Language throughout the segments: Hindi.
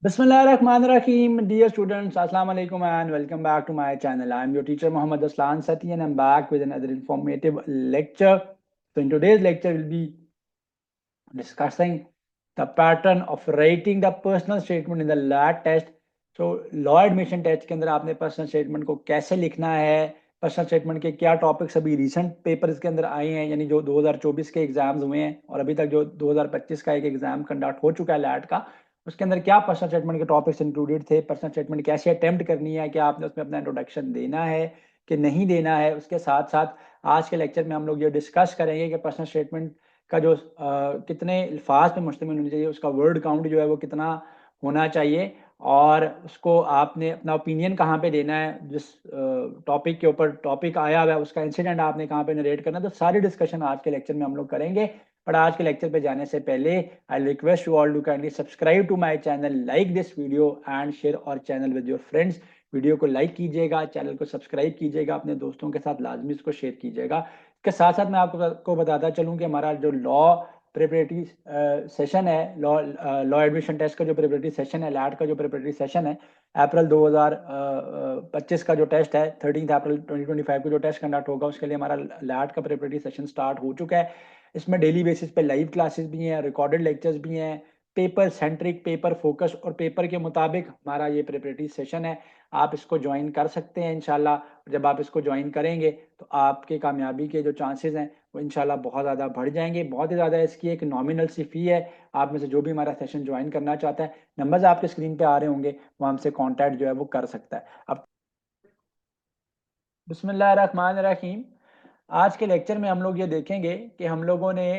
Bismillahirrahmanirrahim. Dear students, Assalamu alaikum and welcome back to my channel. I am your teacher Muhammad Aslan Sati and I am back with another informative lecture. So in today's lecture, we'll be discussing the pattern of writing the personal statement in the LAT test. So law admission test के अंदर आपने पर्सनल स्टेटमेंट को कैसे लिखना है, पर्सनल स्टेटमेंट के क्या टॉपिक्स अभी रिसेंट पेपर्स के अंदर आए हैं, यानी जो 2024 के एग्जाम्स हुए हैं और अभी तक जो 2025 का एक एग्जाम कंडक्ट हो चुका है लैट का, उसके अंदर क्या पर्सनल स्टेटमेंट के टॉपिक्स इंक्लूडेड थे, पर्सनल स्टेटमेंट कैसे अटेम्प्ट करनी है, क्या आपने उसमें अपना इंट्रोडक्शन देना है कि नहीं देना है। उसके साथ साथ आज के लेक्चर में हम लोग ये डिस्कस करेंगे कि पर्सनल स्टेटमेंट का जो कितने अल्फाज पे मुश्तमिल होनी चाहिए, उसका वर्ड काउंट जो है वो कितना होना चाहिए और उसको आपने अपना ओपिनियन कहाँ पे देना है, जिस टॉपिक के ऊपर टॉपिक आया हुआ है उसका इंसिडेंट आपने कहाँ पे नरेट करना है। तो सारी डिस्कशन आज के लेक्चर में हम लोग करेंगे। पर आज के लेक्चर पे जाने से पहले I request you all to kindly subscribe to my channel, like this video and share our channel with your friends. Video को लाइक कीजिएगा, चैनल को सब्सक्राइब कीजिएगा, अपने दोस्तों के साथ लाजमी इसको शेयर कीजिएगा। इसके साथ साथ मैं आपको बताता चलूँ कि हमारा जो लॉ प्रिपरेटरी सेशन है, लॉ एडमिशन टेस्ट का जो प्रिपरेटरी सेशन है, लैट का जो प्रिपरेटरी सेशन है, अप्रैल 2025 का जो टेस्ट है, 13 अप्रैल 2025 को जो टेस्ट कंडक्ट होगा, उसके लिए हमारा लैट का प्रिपरेटरी सेशन स्टार्ट हो चुका है। इसमें डेली बेसिस पे लाइव क्लासेस भी हैं, रिकॉर्डेड लेक्चर्स भी हैं, पेपर सेंट्रिक, पेपर फोकस और पेपर के मुताबिक हमारा ये प्रिपरेटरी सेशन है। आप इसको ज्वाइन कर सकते हैं इंशाल्लाह। जब आप इसको ज्वाइन करेंगे तो आपके कामयाबी के जो चांसेस हैं वो इंशाल्लाह बहुत ज़्यादा बढ़ जाएंगे। बहुत ही ज़्यादा इसकी एक नॉमिनल सी फ़ी है। आप में से जो भी हमारा सेशन ज्वाइन करना चाहता है, नंबर्स आपके स्क्रीन पे आ रहे होंगे, वो हमसे कॉन्टैक्ट जो है वो कर सकता है। अब बिस्मिल्लाहिर्रहमानिर्रहीम। आज के लेक्चर में हम लोग ये देखेंगे कि हम लोगों ने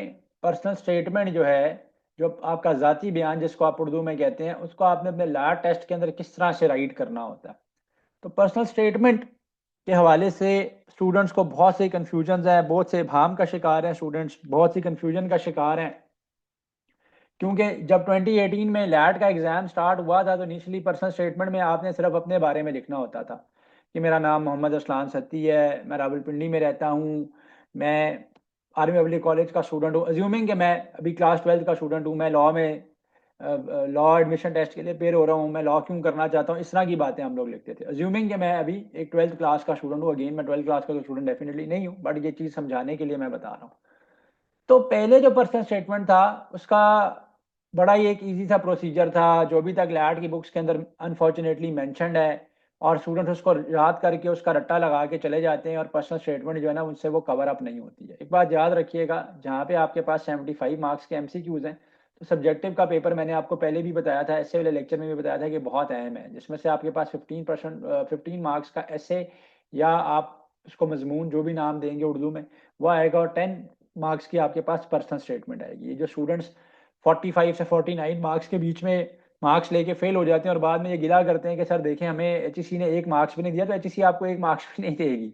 पर्सनल स्टेटमेंट जो है, जो आपका ज़ाती बयान जिसको आप उर्दू में कहते हैं, उसको आपने अपने लैट टेस्ट के अंदर किस तरह से राइट करना होता है। तो पर्सनल स्टेटमेंट के हवाले से स्टूडेंट्स को बहुत से कन्फ्यूजन है, बहुत से इबाम का शिकार हैं स्टूडेंट्स, बहुत सी कन्फ्यूजन का शिकार हैं। क्योंकि जब 2018 में लैट का एग्ज़ाम स्टार्ट हुआ था तो इनिशियली पर्सनल स्टेटमेंट में आपने सिर्फ अपने बारे में लिखना होता था कि मेरा नाम मोहम्मद असलान सत्ती है, मैं रावलपिंडी में रहता हूँ, मैं आर्मी पब्लिक कॉलेज का स्टूडेंट हूँ, अज्यूमिंग कि मैं अभी क्लास 12 का स्टूडेंट हूँ, मैं लॉ में लॉ एडमिशन टेस्ट के लिए पेयर हो रहा हूँ, मैं लॉ क्यों करना चाहता हूँ, इस तरह की बातें हम लोग लिखते थे। अज्यूमिंग कि मैं अभी एक 12th क्लास का स्टूडेंट हूँ, अगेन मैं 12th क्लास का स्टूडेंट डेफिनेटली नहीं हूँ, बट ये चीज़ समझाने के लिए मैं बता रहा हूँ। तो पहले जो पर्सनल स्टेटमेंट था उसका बड़ा ही एक इजी सा प्रोसीजर था, जो अभी तक लैट की बुक्स के अंदर अनफॉर्चुनेटली मैंशनड है, और स्टूडेंट्स उसको याद करके उसका रट्टा लगा के चले जाते हैं और पर्सनल स्टेटमेंट जो है ना उनसे वो कवर अप नहीं होती है। एक बात याद रखिएगा, जहाँ पे आपके पास 75 मार्क्स के एमसीक्यूज हैं, तो सब्जेक्टिव का पेपर मैंने आपको पहले भी बताया था, ऐसे वाले लेक्चर में भी बताया था कि बहुत अहम है, जिसमें से आपके पास 15 मार्क्स का ऐसे या आप उसको मजमून जो भी नाम देंगे उर्दू में वो आएगा, और 10 मार्क्स की आपके पास पर्सनल स्टेटमेंट आएगी। ये जो स्टूडेंट्स 45 से 49 मार्क्स के बीच में मार्क्स लेके फेल हो जाते हैं और बाद में ये गिला करते हैं कि सर देखें हमें एचईसी ने 1 मार्क्स भी नहीं दिया, तो एचईसी आपको 1 मार्क्स भी नहीं देगी,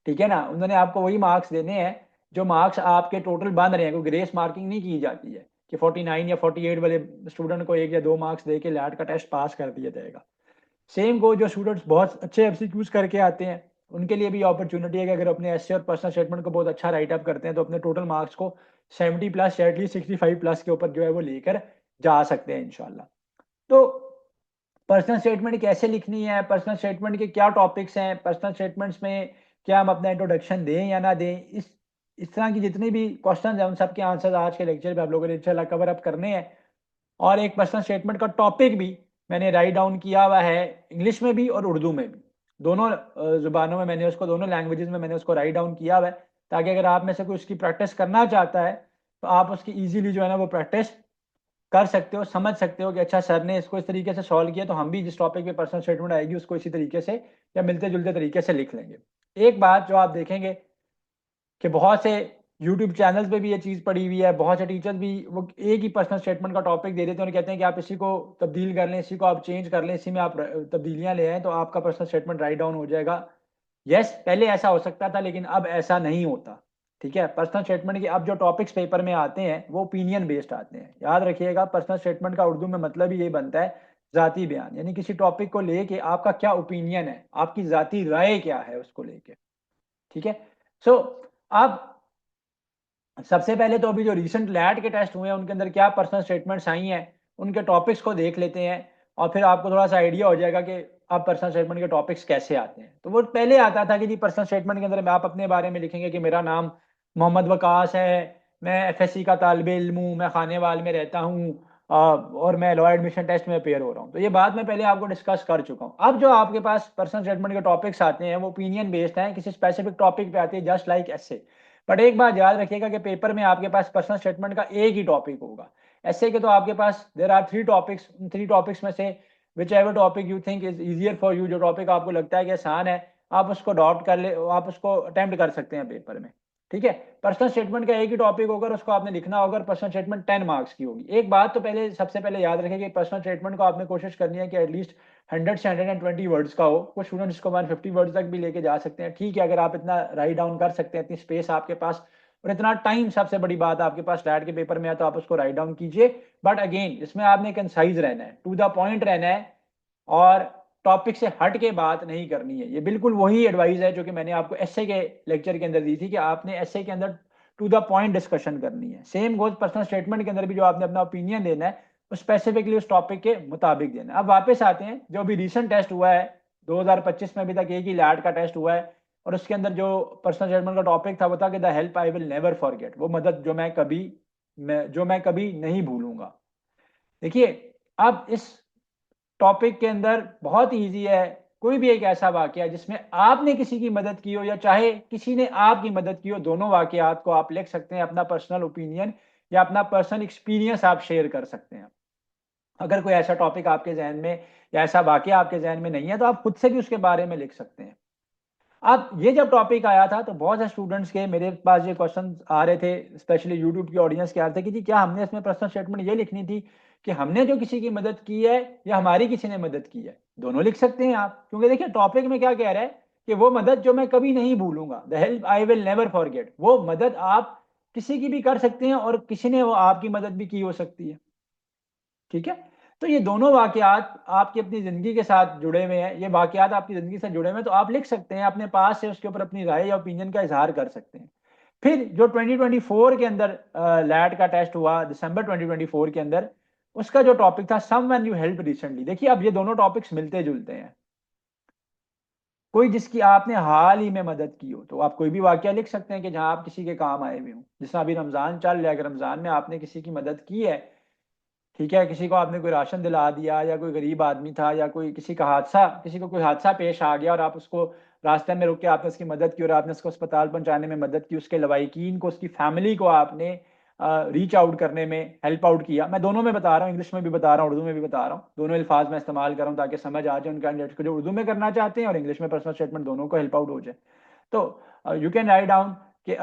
ठीक है ना। उन्होंने आपको वही मार्क्स देने हैं जो मार्क्स आपके टोटल बन रहे हैं, कोई ग्रेस मार्किंग नहीं की जाती है कि 49 या 48 वाले स्टूडेंट को 1 या 2 मार्क्स दे के लैट का टेस्ट पास कर दिया जाएगा। सेम को जो स्टूडेंट्स बहुत अच्छे एमसीक्यूज करके आते हैं उनके लिए भी अपॉर्चुनिटी है कि अगर अपने एसए और पर्सनल स्टेटमेंट को बहुत अच्छा राइट अप करते हैं तो अपने टोटल मार्क्स को 70 प्लस या एटलीस्ट 65 प्लस के ऊपर जो है वो लेकर जा सकते हैं इंशाल्लाह। तो पर्सनल स्टेटमेंट कैसे लिखनी है, पर्सनल स्टेटमेंट के क्या टॉपिक्स हैं, पर्सनल स्टेटमेंट्स में क्या हम अपना इंट्रोडक्शन दें या ना दें, इस तरह की जितनी भी क्वेश्चन हैं उन सब के आंसर आज के लेक्चर पे आप लोगों ने इंशाल्लाह कवर अप करने हैं। और एक पर्सनल स्टेटमेंट का टॉपिक भी मैंने राइट डाउन किया हुआ है, इंग्लिश में भी और उर्दू में भी, दोनों जुबानों में मैंने उसको, दोनों लैंग्वेजेस में मैंने उसको राइट डाउन किया हुआ है, ताकि अगर आप में से कोई उसकी प्रैक्टिस करना चाहता है तो आप उसकी इजीली जो है ना वो प्रैक्टिस कर सकते हो, समझ सकते हो कि अच्छा सर ने इसको इस तरीके से सॉल्व किया तो हम भी जिस टॉपिक पे पर्सनल स्टेटमेंट आएगी उसको इसी तरीके से या मिलते जुलते तरीके से लिख लेंगे। एक बात जो आप देखेंगे कि बहुत से यूट्यूब चैनल्स पे भी ये चीज़ पड़ी हुई है, बहुत से टीचर्स भी वो एक ही पर्सनल स्टेटमेंट का टॉपिक दे देते हैं और कहते हैं कि आप इसी को तब्दील कर लें, इसी को आप चेंज कर लें, इसी में आप तब्दीलियां ले आएँ तो आपका पर्सनल स्टेटमेंट राइट डाउन हो जाएगा। यस, पहले ऐसा हो सकता था लेकिन अब ऐसा नहीं होता, ठीक है। पर्सनल स्टेटमेंट के अब जो टॉपिक्स पेपर में आते हैं वो ओपिनियन बेस्ड आते हैं। याद रखिएगा, पर्सनल स्टेटमेंट का उर्दू में मतलब ही यही बनता है ज़ाती बयान, यानी किसी टॉपिक को लेके आपका क्या ओपिनियन है, आपकी ज़ाती राय क्या है उसको लेके, ठीक है। सो अब सबसे पहले तो अभी जो रिसेंट लैट के टेस्ट हुए हैं उनके अंदर क्या पर्सनल स्टेटमेंट्स आई हैं उनके टॉपिक्स को देख लेते हैं। और फिर आपको थोड़ा सा आइडिया हो जाएगा कि आप पर्सनल स्टेटमेंट के टॉपिक्स कैसे आते हैं। तो वो पहले आता था कि जी पर्सनल स्टेटमेंट के अंदर आप अपने बारे में लिखेंगे कि मेरा नाम मोहम्मद वकास है, मैं एफएससी का तालिब इल्म हूँ, मैं खानेवाल में रहता हूँ, और मैं लॉ एडमिशन टेस्ट में अपेयर हो रहा हूँ। तो ये बात मैं पहले आपको डिस्कस कर चुका हूँ। अब जो आपके पास पर्सनल स्टेटमेंट के टॉपिक्स आते हैं वो ओपिनियन बेस्ड हैं, किसी स्पेसिफिक टॉपिक पे आती है, जस्ट लाइक ऐसे। बट एक बात याद रखिएगा कि पेपर में आपके पास पर्सनल स्टेटमेंट का एक ही टॉपिक होगा। ऐसे के तो आपके पास देर आर 3 टॉपिक्स, उन 3 टॉपिक्स में से which ever topic you think is easier for you, जो टॉपिक आपको लगता है कि आसान है, आप उसको अडॉप्ट कर ले, आप उसको अटेम्प्ट कर सकते हैं पेपर में। ठीक है, पर्सनल स्टेटमेंट का एक ही टॉपिक होगा, उसको आपने लिखना होगा, पर्सनल स्टेटमेंट 10 मार्क्स की होगी। एक बात तो पहले सबसे पहले याद रखें कि पर्सनल स्टेटमेंट को आपने कोशिश करनी है कि एटलीस्ट 100 से 120 वर्ड्स का हो। कुछ स्टूडेंट्स को 150 वर्ड्स तक भी लेके जा सकते हैं। ठीक है, अगर आप इतना राइट डाउन कर सकते हैं, इतनी स्पेस आपके पास और इतना टाइम, सबसे बड़ी बात आपके पास लैट के पेपर में है, तो आप उसको राइट डाउन कीजिए। बट अगेन इसमें आपने कंसाइज रहना है, टू द पॉइंट रहना है, और टॉपिक से हट के बात नहीं करनी है। ये बिल्कुल वही एडवाइस है जो कि मैंने आपको एसए के लेक्चर के अंदर दी थी कि आपने एसए के अंदर टू द पॉइंट डिस्कशन करनी है। सेम गोज पर्सनल स्टेटमेंट के अंदर भी, जो आपने अपना ओपिनियन देना है वो स्पेसिफिकली उस टॉपिक के मुताबिक देना है। अब वापस आते हैं, जो अभी रिसेंट टेस्ट हुआ है 2025 में, अभी तक एक ही लैट का टेस्ट हुआ है, और उसके अंदर जो पर्सनल स्टेटमेंट का टॉपिक था वो था कि the help I will never forget, वो मदद जो मैं कभी नहीं भूलूंगा। देखिए, अब इस टॉपिक के अंदर बहुत इजी है, कोई भी एक ऐसा वाकया जिसमें आपने किसी की मदद की हो या चाहे किसी ने आपकी मदद की हो, दोनों वाकयात को आप लिख सकते हैं, अपना पर्सनल ओपिनियन या अपना पर्सनल एक्सपीरियंस आप शेयर कर सकते हैं। अगर कोई ऐसा टॉपिक आपके जहन में या ऐसा वाकया आपके जहन में नहीं है तो आप खुद से भी उसके बारे में लिख सकते हैं। अब ये जब टॉपिक आया था तो बहुत से स्टूडेंट्स के मेरे पास ये क्वेश्चन आ रहे थे, स्पेशली यूट्यूब की ऑडियंस के आ रहे थे कि जी क्या हमने इसमें पर्सनल स्टेटमेंट ये लिखनी थी कि हमने जो किसी की मदद की है या हमारी किसी ने मदद की है। दोनों लिख सकते हैं आप, क्योंकि देखिए टॉपिक में क्या कह रहा है कि वो मदद जो मैं कभी नहीं भूलूंगा, the help I will never forget, वो मदद आप किसी की भी कर सकते हैं और किसी ने वो आपकी मदद भी की हो सकती है। ठीक है, तो ये दोनों वाकयात आपकी अपनी जिंदगी के साथ जुड़े हुए हैं, ये वाकयात आपकी जिंदगी से जुड़े हुए हैं, तो आप लिख सकते हैं अपने पास से, उसके ऊपर अपनी राय या ओपिनियन का इजहार कर सकते हैं। फिर जो 2024 के अंदर लैट का टेस्ट हुआ दिसंबर 2024 के अंदर, उसका जो टॉपिक था समवन यू हेल्प रिसेंटली। देखिए अब ये दोनों टॉपिक्स मिलते जुलते हैं, कोई जिसकी आपने हाल ही में मदद की हो, तो आप कोई भी वाकया लिख सकते हैं कि जहां आप किसी के काम आए हुए हों। जिस अभी रमजान चल रहा है, अगर रमजान में आपने किसी की मदद की है, ठीक है, किसी को आपने कोई राशन दिला दिया, या कोई गरीब आदमी था, या कोई किसी को कोई हादसा पेश आ गया और आप उसको रास्ते में रुक के आपने उसकी मदद की और आपने उसको अस्पताल पहुंचाने में मदद की, उसके लवाहिकीन को, उसकी फैमिली को आपने रीच आउट करने में हेल्प आउट किया। मैं दोनों में बता रहा हूँ, इंग्लिश में भी बता रहा हूँ, उर्दू में भी बता रहा हूँ, दोनों अल्फाज में इस्तेमाल कर रहा हूँ ताकि समझ आ जाए उनका कैंडिडेट को, जो उर्दू में करना चाहते हैं और इंग्लिश में पर्सनल स्टेटमेंट, दोनों को हेल्प आउट हो जाए। तो यू कैन राइट डाउन कि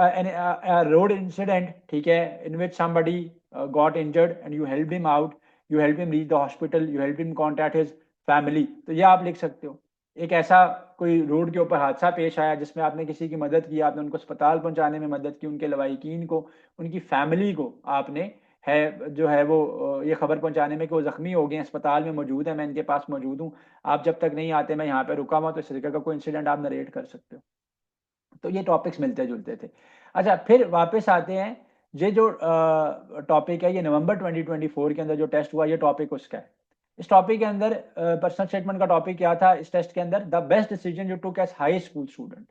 रोड इंसिडेंट, ठीक है, in which somebody got injured and you help him out, you help him reach the hospital, you help him contact his family. तो ये आप लिख सकते हो। एक ऐसा कोई रोड के ऊपर हादसा पेश आया जिसमें आपने किसी की मदद की, आपने उनको अस्पताल पहुंचाने में मदद की, उनके लवाहिकीन को, उनकी फैमिली को आपने जो है वो ये खबर पहुंचाने में कि वो जख्मी हो गए हैं, अस्पताल में मौजूद है, मैं इनके पास मौजूद हूँ, आप जब तक नहीं आते मैं यहाँ पे रुका हुआ। तो इस तरीके का कोई इंसिडेंट आप नरेट कर सकते हो। तो ये टॉपिक्स मिलते जुलते थे। अच्छा, फिर वापस आते हैं, ये जो टॉपिक है, ये नवंबर 2024 के अंदर जो टेस्ट हुआ, ये टॉपिक उसका है। इस टॉपिक के अंदर पर्सनल स्टेटमेंट का टॉपिक क्या था इस टेस्ट के अंदर? The best decision you took as high school student,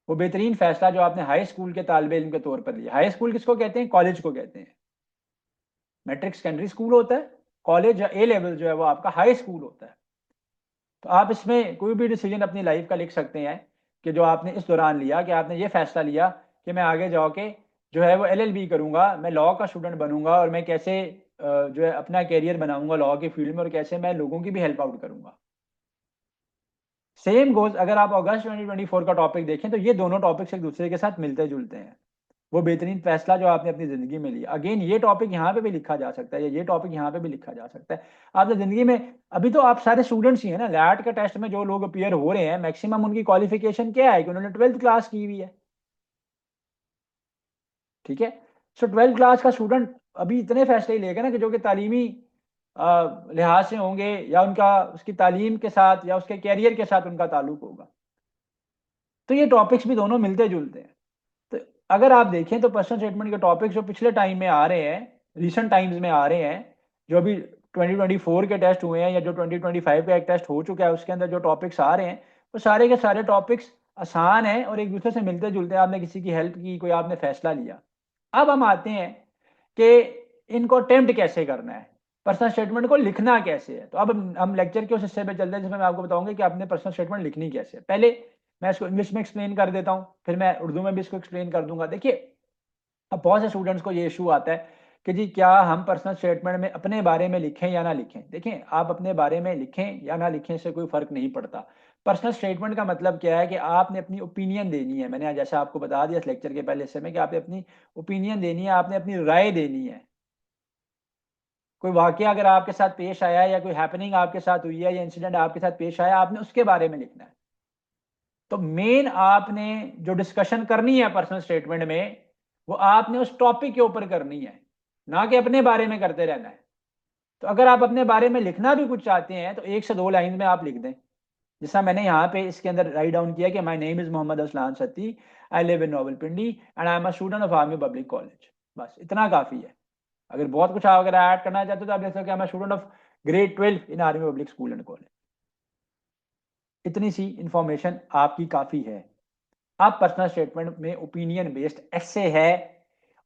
वो बेहतरीन फैसला जो आपने हाई स्कूल के तालिब इल्म के तौर पर लिया। हाई स्कूल किसको कहते हैं? कॉलेज को कहते हैं। मैट्रिक सेकेंडरी स्कूल होता है, कॉलेज या ए लेवल जो है वो आपका हाई स्कूल होता है। तो आप इसमें कोई भी डिसीजन अपनी लाइफ का लिख सकते हैं कि जो आपने इस दौरान लिया, कि आपने ये फैसला लिया कि मैं आगे जाके जो है वो एलएलबी करूंगा, मैं लॉ का स्टूडेंट बनूंगा, और मैं कैसे जो है अपना कैरियर बनाऊंगा लॉ के फील्ड में, और कैसे मैं लोगों की भी हेल्प आउट करूंगा। सेम गोज अगर आप अगस्त 2024 का टॉपिक देखें तो ये दोनों टॉपिक्स एक दूसरे के साथ मिलते जुलते हैं। वो बेहतरीन फैसला जो आपने अपनी जिंदगी में लिया, अगेन ये टॉपिक यहाँ पे भी लिखा जा सकता है, या ये टॉपिक यहाँ पे भी लिखा जा सकता है। आपने जिंदगी में, अभी तो आप सारे स्टूडेंट्स ही हैं ना, लैट के टेस्ट में जो लोग अपीयर हो रहे हैं, मैक्सिमम उनकी क्वालिफिकेशन क्या है कि उन्होंने 12th क्लास की हुई है। ठीक है, सो 12th क्लास का स्टूडेंट अभी इतने फैसले ही लेगा ना कि जो कि तालीमी लिहाज से होंगे, या उनका उसकी तालीम के साथ या उसके कैरियर के साथ उनका ताल्लुक होगा। तो ये टॉपिक्स भी दोनों मिलते जुलते हैं। तो अगर आप देखें तो पर्सनल स्टेटमेंट के टॉपिक्स जो पिछले टाइम में आ रहे हैं, रिसेंट टाइम्स में आ रहे हैं, जो अभी 2024 के टेस्ट हुए हैं या जो 2025 का एक टेस्ट हो चुका है उसके अंदर जो टॉपिक्स आ रहे हैं वो सारे के सारे टॉपिक्स आसान हैं और एक दूसरे से मिलते जुलते हैं। आपने किसी की हेल्प की, कोई आपने फैसला लिया। अब हम आते हैं कि इनको अटेम्प्ट कैसे करना है, पर्सनल स्टेटमेंट को लिखना कैसे है। तो अब हम लेक्चर के उस हिस्से पे चलते हैं जिसमें मैं आपको बताऊंगा कि आपने पर्सनल स्टेटमेंट लिखनी कैसे है। पहले मैं इसको इंग्लिश में एक्सप्लेन कर देता हूँ, फिर मैं उर्दू में भी इसको एक्सप्लेन कर दूंगा। देखिए, अब बहुत से स्टूडेंट्स को ये इशू आता है कि जी क्या हम पर्सनल स्टेटमेंट में अपने बारे में लिखें या ना लिखें। देखें, आप अपने बारे में लिखें या ना लिखें से कोई फर्क नहीं पड़ता। पर्सनल स्टेटमेंट का मतलब क्या है कि आपने अपनी ओपिनियन देनी है। मैंने जैसा आपको बता दिया इस लेक्चर के पहले हिस्से में कि आपने अपनी ओपिनियन देनी है, आपने अपनी राय देनी है। कोई वाकया अगर आपके साथ पेश आया है या कोई हैपनिंग आपके साथ हुई है या इंसिडेंट आपके साथ पेश आया, आपने उसके बारे में लिखना है। तो मेन आपने जो डिस्कशन करनी है पर्सनल स्टेटमेंट में वो आपने उस टॉपिक के ऊपर करनी है, ना कि अपने बारे में करते रहना है। तो अगर आप अपने बारे में लिखना भी कुछ चाहते हैं तो 1 से 2 लाइन में आप लिख दें। जैसा मैंने यहाँ पे इसके अंदर राइट डाउन किया कि my name is Mohammad Aslan Satti, I live in Rawalpindi and I am a student of Army Public College. बस इतना काफी है। अगर बहुत कुछ आप अगर ऐड करना चाहते हो तो आप लिख सकते हैं आई am a student of grade 12 in army public school and college. इतनी सी इंफॉर्मेशन आपकी काफी है। आप पर्सनल स्टेटमेंट में ओपिनियन बेस्ड ऐसे है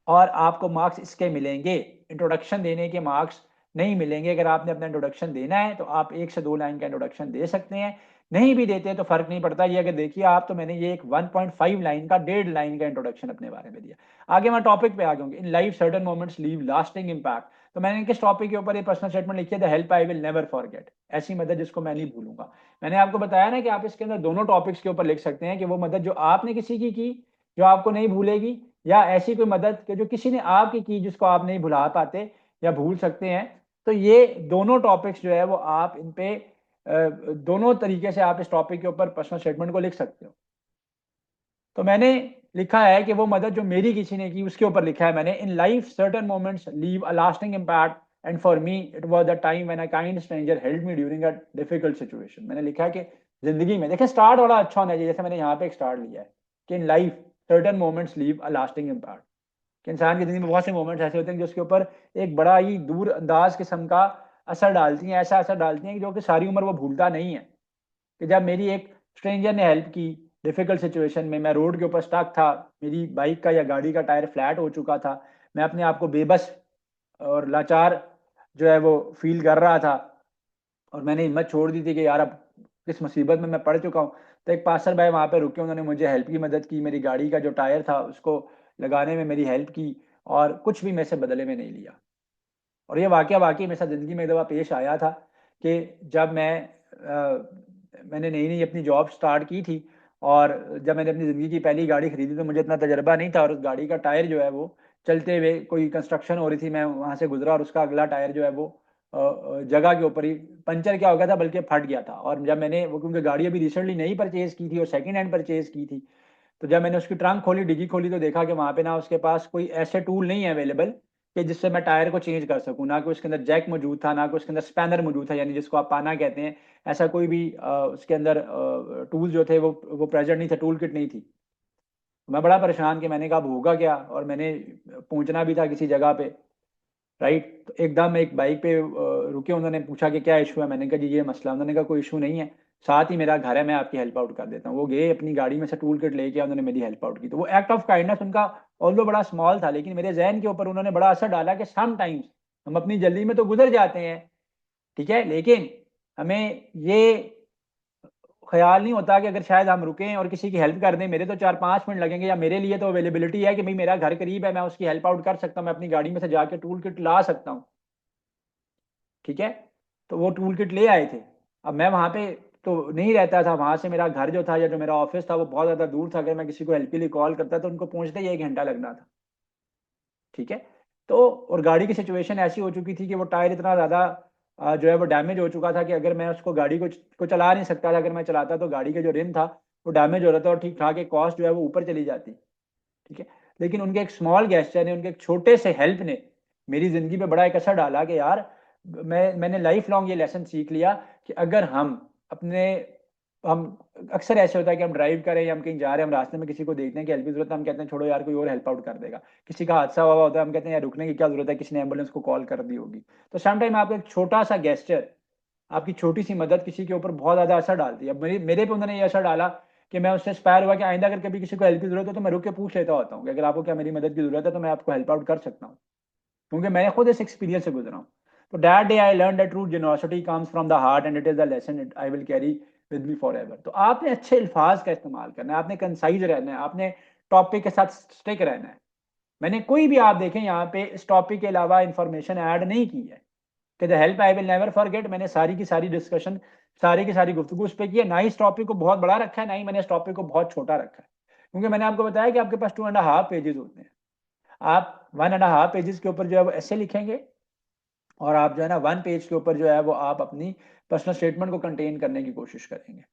और आपको मार्क्स इसके मिलेंगे, इंट्रोडक्शन देने के मार्क्स नहीं मिलेंगे। अगर आपने अपना इंट्रोडक्शन देना है तो आप 1 से 2 लाइन का इंट्रोडक्शन दे सकते हैं, नहीं भी देते तो फर्क नहीं पड़ता। ये अगर देखिए आप, तो मैंने ये एक 1.5 लाइन का 1.5 लाइन का इंट्रोडक्शन अपने बारे में दिया। आगे मैं टॉपिक पे आ गया। In life certain moments leave lasting impact. तो मैंने किस टॉपिक के ऊपर ये पर्सनल स्टेटमेंट लिखी है? The help I will never forget, ऐसी मदद जिसको मैं नहीं भूलूंगा। मैंने आपको बताया ना कि आप इसके अंदर दोनों टॉपिक्स के ऊपर लिख सकते हैं कि वो मदद जो आपने किसी की जो आपको नहीं भूलेगी, या ऐसी कोई मदद कि जो किसी ने आपकी की जिसको आप नहीं भुला पाते या भूल सकते हैं। तो ये दोनों टॉपिक्स जो है वो आप इन पे दोनों तरीके से आप इस टॉपिक के ऊपर पर्सनल स्टेटमेंट को लिख सकते हो। तो मैंने लिखा है कि वो मदद जो मेरी किसी ने की उसके ऊपर लिखा है मैंने, in life certain moments leave a lasting impact and for me it was the time when a kind stranger help me during a difficult situation. मैंने लिखा है कि जिंदगी में, देखिए स्टार्ट बड़ा अच्छा होना चाहिए, जैसे मैंने यहाँ पे एक स्टार्ट लिया है कि in life certain moments leave a lasting impact. कि इंसान की जिंदगी में बहुत से मोमेंट्स ऐसे होते हैं जो उसके ऊपर एक बड़ा ही दूर अंदाज किस्म का असर डालती हैं, ऐसा असर डालती हैं कि जो कि सारी उम्र वो भूलता नहीं है। कि जब मेरी एक स्ट्रेंजर ने हेल्प की डिफिकल्ट सिचुएशन में, मैं रोड के ऊपर स्टक था, मेरी बाइक का या गाड़ी का टायर फ्लैट हो चुका था, मैं अपने आप को बेबस और लाचार जो है वो फील कर रहा था और मैंने हिम्मत छोड़ दी थी कि यार अब किस मुसीबत में मैं पड़ चुका हूँ। तो एक पासर भाई वहाँ पे रुके, उन्होंने मुझे हेल्प की, मदद की, मेरी गाड़ी का जो टायर था उसको लगाने में मेरी हेल्प की और कुछ भी मेरे से बदले में नहीं लिया। और ये वाकया वाकई मेरे साथ ज़िंदगी में एक दफ़ा पेश आया था कि जब मैंने नई नई अपनी जॉब स्टार्ट की थी और जब मैंने अपनी ज़िंदगी की पहली गाड़ी खरीदी तो मुझे इतना तजर्बा नहीं था और उस गाड़ी का टायर जो है वो चलते हुए, कोई कंस्ट्रक्शन हो रही थी, मैं वहाँ से गुजरा और उसका अगला टायर जो है वो जगह के ऊपर ही पंचर क्या हो गया था, बल्कि फट गया था। और जब मैंने वो, क्योंकि गाड़ी अभी रिसेंटली नहीं परचेज की थी और सेकेंड हैंड परचेज की थी, तो जब मैंने उसकी ट्रंक खोली, डिग्गी खोली, तो देखा कि वहाँ पे ना उसके पास कोई ऐसे टूल नहीं है अवेलेबल कि जिससे मैं टायर को चेंज कर सकूँ। ना कोई उसके अंदर जैक मौजूद था, ना कोई उसके अंदर स्पैनर मौजूद था, यानी जिसको आप पाना कहते हैं। ऐसा कोई भी उसके अंदर टूल जो थे वो प्रेजेंट नहीं थे, टूल किट नहीं थी। मैं बड़ा परेशान कि मैंने कहा अब होगा क्या, और मैंने पहुंचना भी था किसी जगह पे। राइट, तो एकदम एक बाइक पे रुके, उन्होंने पूछा कि क्या इशू है। मैंने कहा जी ये मसला। उन्होंने कहा कोई इशू नहीं है, साथ ही मेरा घर है, मैं आपकी हेल्प आउट कर देता हूँ। वो गए अपनी गाड़ी में से टूल किट लेके, उन्होंने मेरी हेल्प आउट की। तो वो एक्ट ऑफ काइंडनेस उनका ऑल्दो बड़ा स्मॉल था, लेकिन मेरे जहन के ऊपर उन्होंने बड़ा असर डाला कि सम टाइम्स हम अपनी जल्दी में तो गुजर जाते हैं, ठीक है, लेकिन हमें ये ख्याल नहीं होता कि अगर शायद हम रुकें और किसी की हेल्प कर दें, मेरे तो 4-5 मिनट लगेंगे, या मेरे लिए तो अवेलेबिलिटी है कि भाई मेरा घर करीब है, मैं उसकी हेल्प आउट कर सकता हूँ, मैं अपनी गाड़ी में से जाके टूल किट ला सकता हूँ। ठीक है, तो वो टूल किट ले आए थे। अब मैं वहां पे तो नहीं रहता था, वहां से मेरा घर जो था या जो मेरा ऑफिस था वो बहुत ज्यादा दूर था। अगर मैं किसी को हेल्प के लिए कॉल करता तो उनको पहुंचते ही 1 घंटा लगना था। ठीक है, तो और गाड़ी की सिचुएशन ऐसी हो चुकी थी कि वो टायर इतना ज्यादा जो है वो डैमेज हो चुका था कि अगर मैं उसको गाड़ी को चला नहीं सकता था। अगर मैं चलाता तो गाड़ी के जो रिम था वो डैमेज हो रहा था और ठीक ठाक एक कॉस्ट जो है वो ऊपर चली जाती। ठीक है, लेकिन उनके एक स्मॉल गेस्चर ने, उनके एक छोटे से हेल्प ने मेरी जिंदगी पे बड़ा एक असर डाला कि यार मैंने लाइफ लॉन्ग ये लेसन सीख लिया कि अगर हम अपने हम अक्सर ऐसे होता है कि हम ड्राइव करें या हम कहीं जा रहे हैं, हम रास्ते में किसी को देखते हैं कि हेल्प की जरूरत है, हम कहते हैं छोड़ो यार कोई और हेल्प आउट कर देगा। किसी का हादसा हुआ होता है, हम कहते हैं यार रुकने की क्या जरूरत है, किसी ने एम्बुलेंस को कॉल कर दी होगी। तो समटाइम आपका एक छोटा सा गेस्चर, आपकी छोटी सी मदद किसी के ऊपर बहुत ज्यादा असर डालती है। अब मेरे मेरे पे उन्होंने ये असर डाला कि मैं उससे इंस्पायर हुआ कि आइंदा अगर कभी किसी को हेल्प की जरूरत हो तो मैं रुक के पूछ लेता होता हूँ कि अगर आपको क्या मेरी मदद की जरूरत है तो मैं आपको हेल्प आउट कर सकता हूँ, क्योंकि मैंने खुद इस एक्सपीरियंस से गुजरा हूँ। तो that day I learn that true generosity comes from the heart and it is the lesson I will carry with me forever. तो आपने अच्छे अल्फाज का इस्तेमाल करना है, आपने कंसाइज रहना है, आपने टॉपिक के साथ स्टिक रहना है। मैंने कोई भी आप देखें यहाँ पे इस टॉपिक के अलावा इंफॉर्मेशन ऐड नहीं की है कि the help I will never forget. मैंने सारी की सारी डिस्कशन, सारी की सारी गुफ्तगू उस पर की है। ना ही इस टॉपिक को बहुत बड़ा रखा है, ना ही मैंने इस टॉपिक को बहुत छोटा रखा है, क्योंकि मैंने आपको बताया कि आपके पास 2.5 पेजेस होते हैं। आप 1.5 पेजेस के ऊपर जो है वो ऐसे लिखेंगे, और आप जो है ना 1 पेज के ऊपर जो है वो आप अपनी पर्सनल स्टेटमेंट को कंटेन करने की कोशिश करेंगे।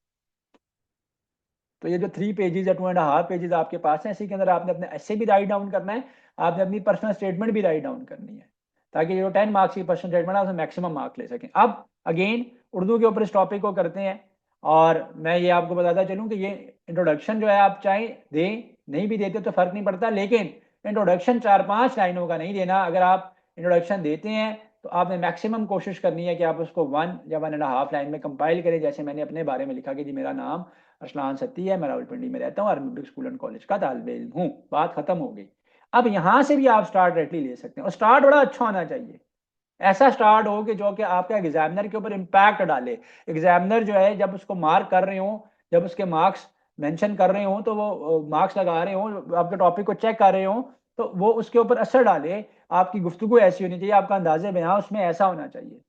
तो ये जो 3 पेजेस या 2.5 पेजेस आपके पास हैं, इसी के अंदर आपने अपने ऐसे भी राइट डाउन करना है, आपने अपनी पर्सनल स्टेटमेंट भी राइट डाउन करनी है, ताकि जो 10 मार्क्स की पर्सनल स्टेटमेंट है उसमें मैक्सिमम मार्क ले सकें। अब अगेन उर्दू के ऊपर इस टॉपिक को करते हैं, और मैं ये आपको बताता चलूँ कि ये इंट्रोडक्शन जो है आप चाहे दें, नहीं भी देते तो फर्क नहीं पड़ता, लेकिन इंट्रोडक्शन 4-5 लाइनों का नहीं देना। अगर आप इंट्रोडक्शन देते हैं तो आपने मैक्सिमम कोशिश करनी है कि आप उसको 1 या 1.5 लाइन में कंपाइल करें। जैसे मैंने अपने बारे में लिखा कि जी मेरा नाम अरसलान सत्ती है, मैं रावलपिंडी में रहता हूँ और पब्लिक स्कूल एंड कॉलेज का तालिबे इल्म हूँ, बात खत्म हो गई। अब यहाँ से भी आप स्टार्ट डायरेक्टली ले सकते हैं, और स्टार्ट बड़ा अच्छा होना चाहिए। ऐसा स्टार्ट हो कि जो कि आपके एग्जामिनर के ऊपर इम्पैक्ट डाले। एग्जामिनर जो है जब उसको मार्क कर रहे हो, जब उसके मार्क्स मेंशन कर रहे हो, तो वो मार्क्स लगा रहे हो, आपके टॉपिक को चेक कर रहे हो, तो वो उसके ऊपर असर डाले। आपकी गुफ्तगू ऐसी होनी चाहिए, आपका अंदाजे बयां उसमें ऐसा होना चाहिए।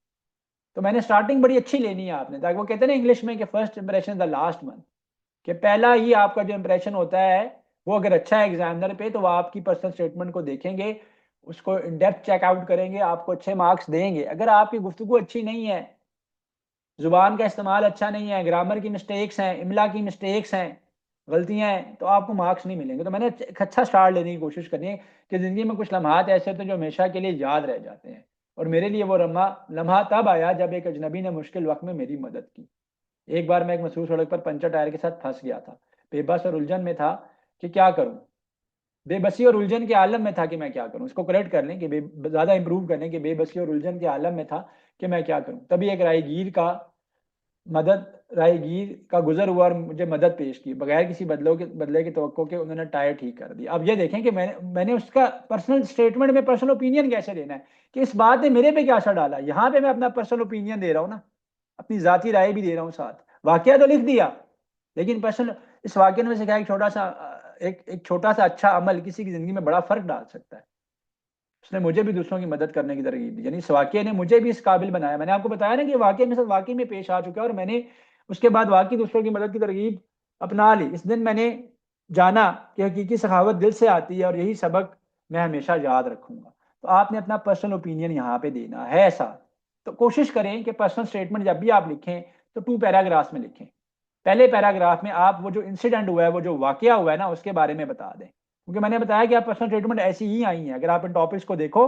तो मैंने स्टार्टिंग बड़ी अच्छी लेनी है आपने, ताकि वो कहते हैं ना इंग्लिश में कि first impression the last one, कि पहला ही आपका जो इंप्रेशन होता है वो अगर अच्छा है एग्जामिनर पे, तो वो आपकी पर्सनल स्टेटमेंट को देखेंगे, उसको इन डेप्थ चेकआउट करेंगे, आपको अच्छे मार्क्स देंगे। अगर आपकी गुफ्तगू अच्छी नहीं है, जुबान का इस्तेमाल अच्छा नहीं है, ग्रामर की मिस्टेक्स हैं, इमला की मिस्टेक्स हैं, गलतियां हैं, तो आपको मार्क्स नहीं मिलेंगे। तो मैंने एक अच्छा स्टार्ट लेने की कोशिश करनी है कि ज़िंदगी में कुछ लम्हात ऐसे होते हैं जो हमेशा के लिए याद रह जाते हैं। और मेरे लिए वो लम्हा तब आया जब एक अजनबी ने मुश्किल वक्त में मेरी मदद की। एक बार मैं एक मशहूर सड़क पर पंचर टायर के साथ फंस गया था, बेबस और उलझन में था कि क्या करूं। बेबसी और उलझन के आलम में था कि मैं क्या करूं, इसको करेक्ट कर लें कि ज्यादा इंप्रूव करने कि बेबसी और उलझन के आलम में था कि मैं क्या करूं। तभी एक राहगीर का गुजर हुआ और मुझे मदद पेश की, बगैर किसी बदले की तवक्को के उन्होंने टायर ठीक कर दिया। अब ये देखें कि मैंने उसका पर्सनल स्टेटमेंट में पर्सनल ओपिनियन कैसे देना है, कि इस बात ने मेरे पे क्या असर डाला। यहाँ पे मैं अपना पर्सनल ओपिनियन दे रहा हूँ ना, अपनी जाती राय भी दे रहा हूँ साथ। वाकया तो लिख दिया, लेकिन पर्सनल, इस वाक्य में से क्या एक छोटा सा अच्छा अमल किसी की जिंदगी में बड़ा फर्क डाल सकता है। उसने मुझे भी दूसरों की मदद करने की तरकीब दी, यानी इस वाक्य ने मुझे भी इस काबिल बनाया। मैंने आपको बताया ना कि वाक्य में साथ वाकई में पेश आ चुका है, और मैंने उसके बाद वाकई दूसरों की मदद की तरकीब अपना ली। इस दिन मैंने जाना कि हकीकी सखावत दिल से आती है, और यही सबक मैं हमेशा याद रखूंगा। तो आपने अपना पर्सनल ओपिनियन यहाँ पे देना है ऐसा। तो कोशिश करें कि पर्सनल स्टेटमेंट जब भी आप लिखें तो 2 पैराग्राफ्स में लिखें। पहले पैराग्राफ में आप वो जो इंसिडेंट हुआ है, वो जो वाकया हुआ है ना, उसके बारे में बता दें, क्योंकि मैंने बताया कि आप पर्सनल स्टेटमेंट ऐसी ही आई हैं। अगर आप इन टॉपिक्स को देखो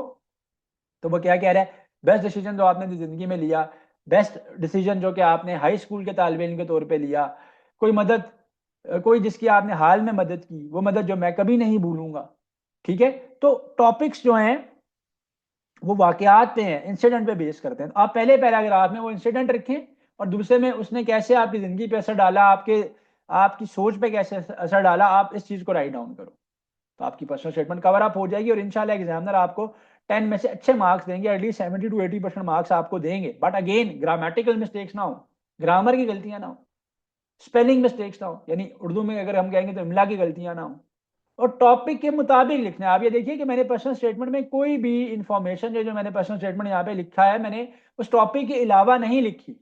तो वो क्या कह रहा है, बेस्ट डिसीजन जो आपने जिंदगी में लिया, बेस्ट डिसीजन जो कि आपने हाई स्कूल के तालिबे इल्म के तौर पे लिया, कोई मदद, कोई जिसकी आपने हाल में मदद की, वो मदद जो मैं कभी नहीं भूलूंगा। ठीक है, तो टॉपिक्स जो हैं वो वाकयात पे हैं, इंसिडेंट पे बेस करते हैं। तो आप पहले पैराग्राफ में वो इंसिडेंट रखें, और दूसरे में उसने कैसे आपकी जिंदगी पे असर डाला, आपकी सोच पे कैसे असर डाला, आप इस चीज को राइट डाउन करो। तो आपकी पर्सनल स्टेटमेंट कवर अप हो जाएगी, और इंशाल्लाह एग्जामिनर आपको 10 में से अच्छे मार्क्स देंगे, एटलीस्ट 70 to 80% मार्क्स आपको देंगे। बट अगेन ग्रामेटिकल मिस्टेक्स ना हो, ग्रामर की गलतियां ना हो, स्पेलिंग मिस्टेक्स ना हो, यानी उर्दू में अगर हम कहेंगे तो इमला की गलतियां ना हो, और टॉपिक के मुताबिक लिखना है। आप ये देखिए कि मैंने पर्सनल स्टेटमेंट में कोई भी इंफॉर्मेशन जो जो मैंने पर्सनल स्टेटमेंट यहाँ पे लिखा है, मैंने उस टॉपिक के अलावा नहीं लिखी,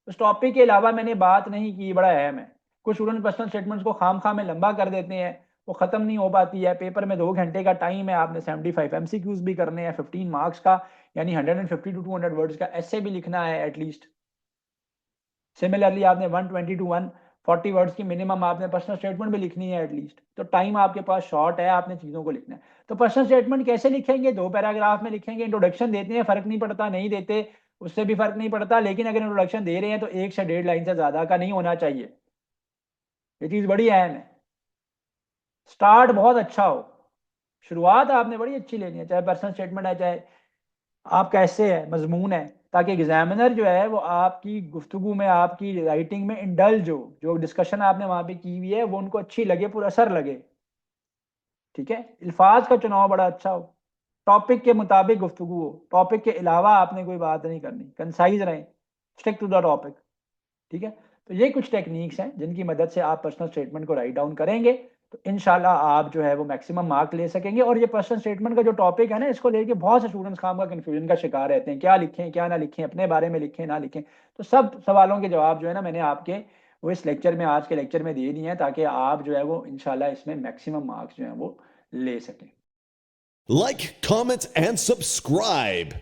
उस टॉपिक के अलावा मैंने बात नहीं की। बड़ा अहम है। कुछ स्टूडेंट पर्सनल स्टेटमेंट्स को खाम खा में लंबा कर देते हैं, वो खत्म नहीं हो पाती है। पेपर में 2 घंटे का टाइम है, आपने 75 MCQs भी करने हैं, 15 मार्क्स का, यानी 150 to 200 वर्ड्स का ऐसे भी लिखना है एटलीस्ट। सिमिलरली आपने 120 to 140 वर्ड्स की मिनिमम आपने पर्सनल स्टेटमेंट भी लिखनी है एटलीस्ट। तो टाइम आपके पास शॉर्ट है, आपने चीज़ों को लिखना है। तो पर्सनल स्टेटमेंट कैसे लिखेंगे, 2 पैराग्राफ में लिखेंगे। इंट्रोडक्शन देते हैं, फर्क नहीं पड़ता, नहीं देते उससे भी फर्क नहीं पड़ता, लेकिन अगर इंट्रोडक्शन दे रहे हैं तो 1 से 1.5 लाइन से ज़्यादा का नहीं होना चाहिए। ये चीज़ बड़ी अहम है। स्टार्ट बहुत अच्छा हो, शुरुआत आपने बड़ी अच्छी लेनी है, चाहे पर्सनल स्टेटमेंट है, चाहे आपका ऐसे है, मजमून है, ताकि एग्जामिनर जो है वो आपकी गुफ्तगू में, आपकी राइटिंग में इंडल्ज हो, जो डिस्कशन आपने वहाँ पे की हुई है वो उनको अच्छी लगे, पूरा असर लगे। ठीक है, अल्फाज का चुनाव बड़ा अच्छा हो, टॉपिक के मुताबिक गुफ्तगू हो, टॉपिक के अलावा आपने कोई बात नहीं करनी, कंसाइज रहें, स्टिक टू द टॉपिक। ठीक है, तो ये कुछ टेक्निक्स हैं जिनकी मदद से आप पर्सनल स्टेटमेंट को राइट डाउन करेंगे तो इंशाल्लाह आप जो है वो मैक्सिमम मार्क ले सकेंगे। और ये पर्सनल स्टेटमेंट का जो टॉपिक है ना, इसको लेके बहुत से स्टूडेंट्स काम का कंफ्यूजन का शिकार रहते हैं, क्या लिखें क्या ना लिखें, अपने बारे में लिखें ना लिखें। तो सब सवालों के जवाब जो है ना मैंने आपके वो इस लेक्चर में, आज के लेक्चर में दे दिए हैं, ताकि आप जो है वो इंशाल्लाह इसमें मैक्सिमम मार्क्स जो है वो ले सकें। Like, comment, and subscribe.